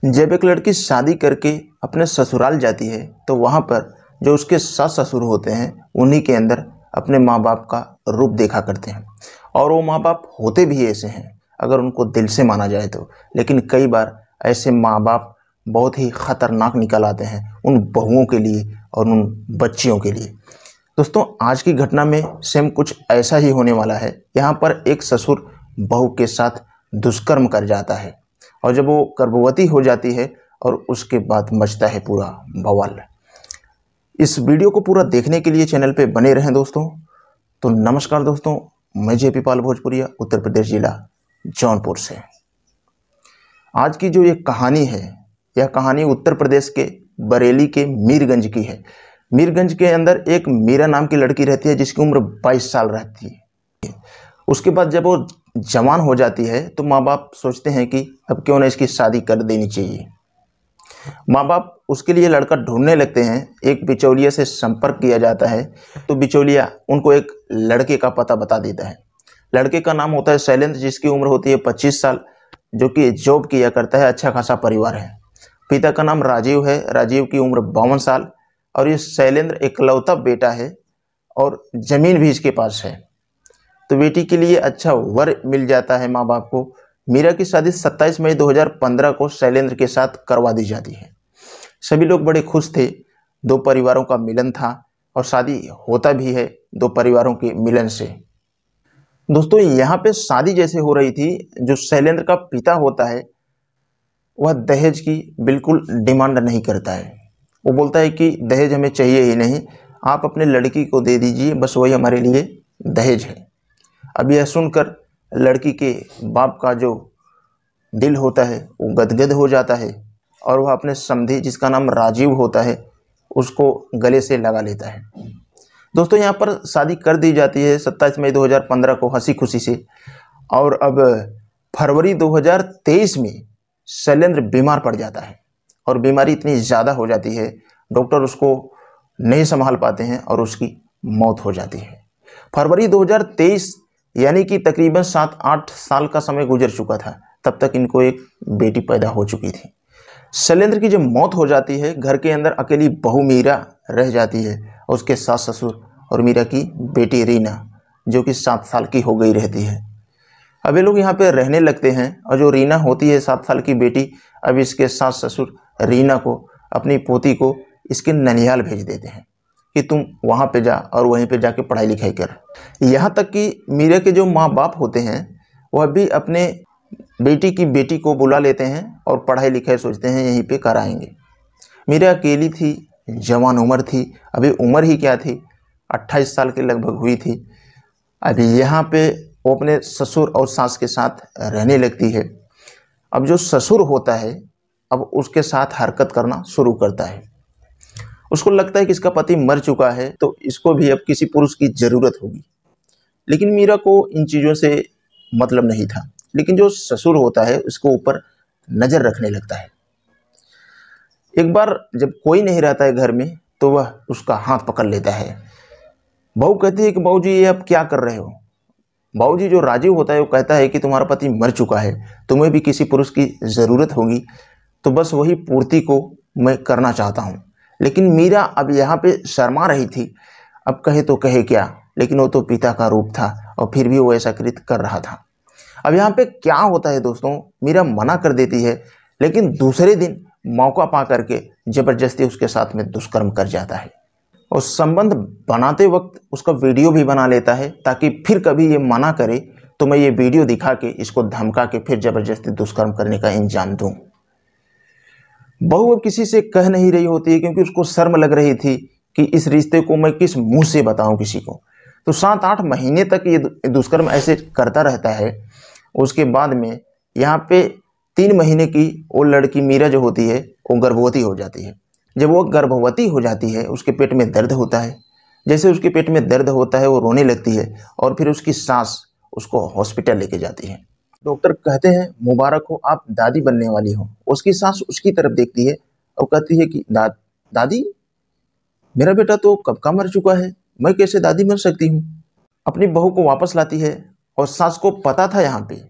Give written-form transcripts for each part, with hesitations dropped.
जब एक लड़की शादी करके अपने ससुराल जाती है तो वहाँ पर जो उसके सास ससुर होते हैं उन्हीं के अंदर अपने माँ बाप का रूप देखा करते हैं। और वो माँ बाप होते भी ऐसे हैं अगर उनको दिल से माना जाए तो। लेकिन कई बार ऐसे माँ बाप बहुत ही ख़तरनाक निकल आते हैं उन बहुओं के लिए और उन बच्चियों के लिए। दोस्तों, आज की घटना में सेम कुछ ऐसा ही होने वाला है। यहाँ पर एक ससुर बहू के साथ दुष्कर्म कर जाता है और जब वो गर्भवती हो जाती है और उसके बाद मचता है पूरा बवाल। इस वीडियो को पूरा देखने के लिए चैनल पे बने रहें दोस्तों। तो नमस्कार दोस्तों, मैं जेपी पाल भोजपुरिया, उत्तर प्रदेश जिला जौनपुर से। आज की जो ये कहानी है, यह कहानी उत्तर प्रदेश के बरेली के मीरगंज की है। मीरगंज के अंदर एक मीरा नाम की लड़की रहती है जिसकी उम्र 22 साल रहती है। उसके बाद जब वो जवान हो जाती है तो माँ बाप सोचते हैं कि अब क्यों ना इसकी शादी कर देनी चाहिए। माँ बाप उसके लिए लड़का ढूंढने लगते हैं। एक बिचौलिया से संपर्क किया जाता है तो बिचौलिया उनको एक लड़के का पता बता देता है। लड़के का नाम होता है शैलेंद्र, जिसकी उम्र होती है 25 साल, जो कि जॉब किया करता है। अच्छा खासा परिवार है। पिता का नाम राजीव है। राजीव की उम्र 52 साल और ये शैलेंद्र इकलौता बेटा है और ज़मीन भी इसके पास है। तो बेटी के लिए अच्छा वर मिल जाता है माँ बाप को। मीरा की शादी 27 मई 2015 को शैलेंद्र के साथ करवा दी जाती है। सभी लोग बड़े खुश थे। दो परिवारों का मिलन था और शादी होता भी है दो परिवारों के मिलन से। दोस्तों, यहाँ पे शादी जैसे हो रही थी, जो शैलेंद्र का पिता होता है वह दहेज की बिल्कुल डिमांड नहीं करता है। वो बोलता है कि दहेज हमें चाहिए ही नहीं, आप अपने लड़की को दे दीजिए, बस वही हमारे लिए दहेज है। अब यह सुनकर लड़की के बाप का जो दिल होता है वो गदगद हो जाता है और वह अपने समधी, जिसका नाम राजीव होता है, उसको गले से लगा लेता है। दोस्तों, यहाँ पर शादी कर दी जाती है 27 मई 2015 को हंसी खुशी से। और अब फरवरी 2023 में शैलेंद्र बीमार पड़ जाता है और बीमारी इतनी ज़्यादा हो जाती है, डॉक्टर उसको नहीं संभाल पाते हैं और उसकी मौत हो जाती है। फरवरी 2023 यानी कि तकरीबन 7-8 साल का समय गुजर चुका था, तब तक इनको एक बेटी पैदा हो चुकी थी। शैलेंद्र की जब मौत हो जाती है, घर के अंदर अकेली बहू मीरा रह जाती है और उसके सास ससुर और मीरा की बेटी रीना, जो कि 7 साल की हो गई रहती है। अब ये लोग यहाँ पे रहने लगते हैं और जो रीना होती है 7 साल की बेटी, अब इसके सास ससुर रीना को, अपनी पोती को, इसके ननिहाल भेज देते हैं कि तुम वहाँ पे जा और वहीं पे जाके पढ़ाई लिखाई कर। यहाँ तक कि मीरा के जो माँ बाप होते हैं वह भी अपने बेटी को बुला लेते हैं और पढ़ाई लिखाई सोचते हैं यहीं पे कराएंगे। मीरा अकेली थी, जवान उम्र थी, अभी उम्र ही क्या थी, 28 साल के लगभग हुई थी। अभी यहाँ पे वो अपने ससुर और सास के साथ रहने लगती है। अब जो ससुर होता है अब उसके साथ हरकत करना शुरू करता है। उसको लगता है कि इसका पति मर चुका है तो इसको भी अब किसी पुरुष की ज़रूरत होगी। लेकिन मीरा को इन चीज़ों से मतलब नहीं था। लेकिन जो ससुर होता है उसको ऊपर नज़र रखने लगता है। एक बार जब कोई नहीं रहता है घर में तो वह उसका हाथ पकड़ लेता है। बहू कहती है कि बहू जी, ये अब क्या कर रहे हो। बहू जी, जो राजीव होता है वो कहता है कि तुम्हारा पति मर चुका है, तुम्हें भी किसी पुरुष की ज़रूरत होगी, तो बस वही पूर्ति को मैं करना चाहता हूँ। लेकिन मीरा अब यहाँ पे शर्मा रही थी। अब कहे तो कहे क्या, लेकिन वो तो पिता का रूप था और फिर भी वो ऐसा कृत्य कर रहा था। अब यहाँ पे क्या होता है दोस्तों, मीरा मना कर देती है, लेकिन दूसरे दिन मौका पा करके ज़बरदस्ती उसके साथ में दुष्कर्म कर जाता है और संबंध बनाते वक्त उसका वीडियो भी बना लेता है ताकि फिर कभी ये मना करे तो मैं ये वीडियो दिखा के, इसको धमका के फिर ज़बरदस्ती दुष्कर्म करने का इंजाम दूँ। बहू अब किसी से कह नहीं रही होती है क्योंकि उसको शर्म लग रही थी कि इस रिश्ते को मैं किस मुंह से बताऊं किसी को। तो 7-8 महीने तक ये दुष्कर्म ऐसे करता रहता है। उसके बाद में यहाँ पे 3 महीने की वो लड़की मीरा जो होती है वो गर्भवती हो जाती है। जब वो गर्भवती हो जाती है उसके पेट में दर्द होता है। जैसे उसके पेट में दर्द होता है वो रोने लगती है और फिर उसकी सास उसको हॉस्पिटल लेके जाती है। डॉक्टर कहते हैं मुबारक हो, आप दादी बनने वाली हो। उसकी सास उसकी तरफ देखती है और कहती है कि दादी, मेरा बेटा तो कब का मर चुका है, मैं कैसे दादी बन सकती हूँ। अपनी बहू को वापस लाती है और सास को पता था यहाँ पे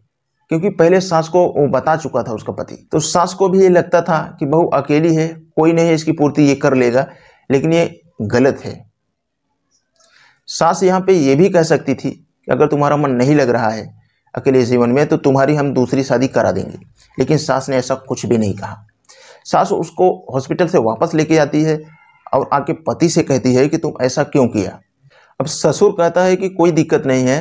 क्योंकि पहले सास को वो बता चुका था उसका पति। तो सास को भी ये लगता था कि बहू अकेली है, कोई नहीं है इसकी पूर्ति ये कर लेगा, लेकिन ये गलत है। सास यहाँ पे ये भी कह सकती थी कि अगर तुम्हारा मन नहीं लग रहा है अकेले जीवन में तो तुम्हारी हम दूसरी शादी करा देंगे, लेकिन सास ने ऐसा कुछ भी नहीं कहा। सास उसको हॉस्पिटल से वापस लेके आती है और आके पति से कहती है कि तुम ऐसा क्यों किया। अब ससुर कहता है कि कोई दिक्कत नहीं है।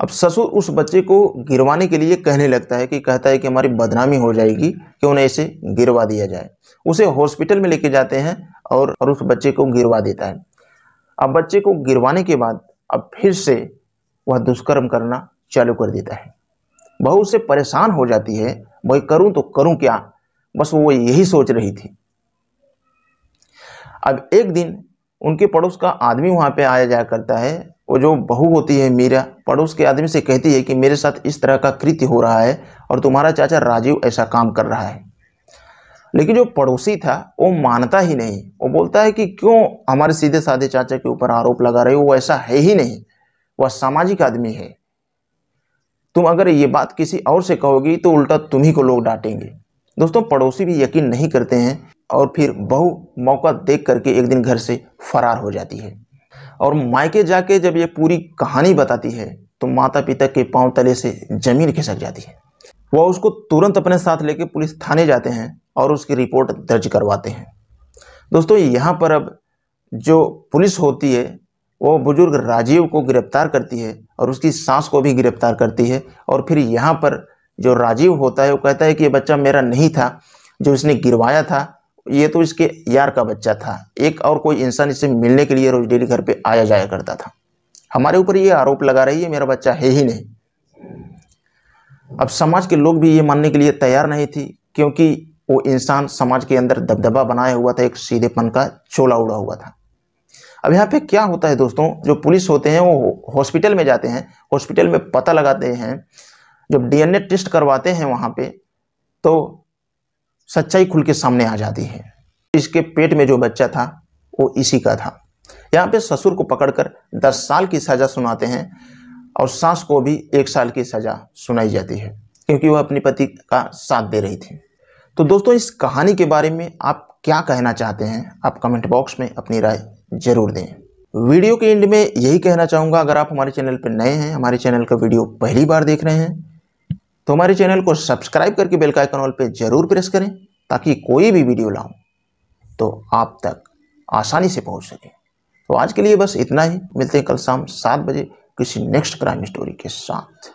अब ससुर उस बच्चे को गिरवाने के लिए कहने लगता है, कि कहता है कि हमारी बदनामी हो जाएगी, क्यों न इसे गिरवा दिया जाए। उसे हॉस्पिटल में लेके जाते हैं और उस बच्चे को गिरवा देता है। अब बच्चे को गिरवाने के बाद अब फिर से वह दुष्कर्म करना चालू कर देता है। बहू उससे परेशान हो जाती है, भाई करूं तो करूं क्या, बस वो यही सोच रही थी। अब एक दिन उनके पड़ोस का आदमी वहां पे आया जाया करता है। वो जो बहू होती है मीरा, पड़ोस के आदमी से कहती है कि मेरे साथ इस तरह का कृत्य हो रहा है और तुम्हारा चाचा राजीव ऐसा काम कर रहा है। लेकिन जो पड़ोसी था वो मानता ही नहीं। वो बोलता है कि क्यों हमारे सीधे साधे चाचा के ऊपर आरोप लगा रहे हो, वो ऐसा है ही नहीं, वह सामाजिक आदमी है। तुम अगर ये बात किसी और से कहोगी तो उल्टा तुम्ही को लोग डांटेंगे। दोस्तों, पड़ोसी भी यकीन नहीं करते हैं और फिर बहू मौका देख करके एक दिन घर से फरार हो जाती है। और मायके जाके जब ये पूरी कहानी बताती है तो माता पिता के पांव तले से जमीन खिसक जाती है। वह उसको तुरंत अपने साथ लेके पुलिस थाने जाते हैं और उसकी रिपोर्ट दर्ज करवाते हैं। दोस्तों, यहाँ पर अब जो पुलिस होती है वो बुजुर्ग राजीव को गिरफ्तार करती है और उसकी सास को भी गिरफ्तार करती है। और फिर यहाँ पर जो राजीव होता है वो कहता है कि ये बच्चा मेरा नहीं था, जो इसने गिरवाया था ये तो इसके यार का बच्चा था, एक और कोई इंसान इससे मिलने के लिए रोज डेली घर पे आया जाया करता था। हमारे ऊपर ये आरोप लगा रही है, मेरा बच्चा है ही नहीं। अब समाज के लोग भी ये मानने के लिए तैयार नहीं थी, क्योंकि वो इंसान समाज के अंदर दबदबा बनाया हुआ था, एक सीधेपन का चोला उड़ा हुआ था। अब यहाँ पे क्या होता है दोस्तों, जो पुलिस होते हैं वो हॉस्पिटल में जाते हैं, हॉस्पिटल में पता लगाते हैं, जब डीएनए टेस्ट करवाते हैं वहाँ पे तो सच्चाई खुल के सामने आ जाती है। इसके पेट में जो बच्चा था वो इसी का था। यहाँ पे ससुर को पकड़कर 10 साल की सजा सुनाते हैं और सास को भी 1 साल की सजा सुनाई जाती है, क्योंकि वह अपने पति का साथ दे रही थी। तो दोस्तों, इस कहानी के बारे में आप क्या कहना चाहते हैं, आप कमेंट बॉक्स में अपनी राय जरूर दें। वीडियो के एंड में यही कहना चाहूँगा, अगर आप हमारे चैनल पर नए हैं, हमारे चैनल का वीडियो पहली बार देख रहे हैं, तो हमारे चैनल को सब्सक्राइब करके बेल का आइकन ऑल पे जरूर प्रेस करें, ताकि कोई भी वीडियो लाऊं तो आप तक आसानी से पहुंच सके। तो आज के लिए बस इतना ही। मिलते हैं कल शाम 7 बजे किसी नेक्स्ट क्राइम स्टोरी के साथ।